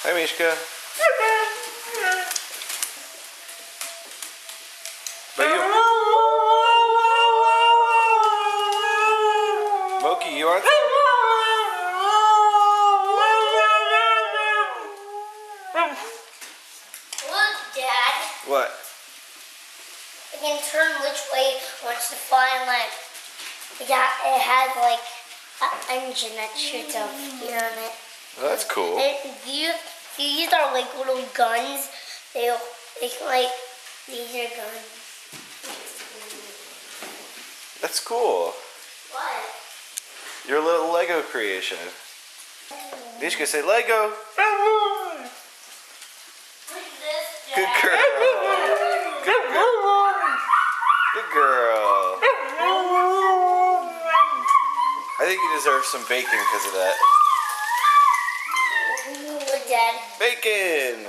Hi, Mishka. But you... Moki, you want some? Look, Dad. What? I can turn which way it wants to fly and yeah, it has like an engine that shoots up here on it. Well, that's cool. And these are like little guns. They like, these are guns. That's cool. What? Your little Lego creation. Mishka, say Lego. Look at this, Dad. Good girl. Good girl. Good girl. I think you deserve some bacon because of that. Look, Dad. Bacon!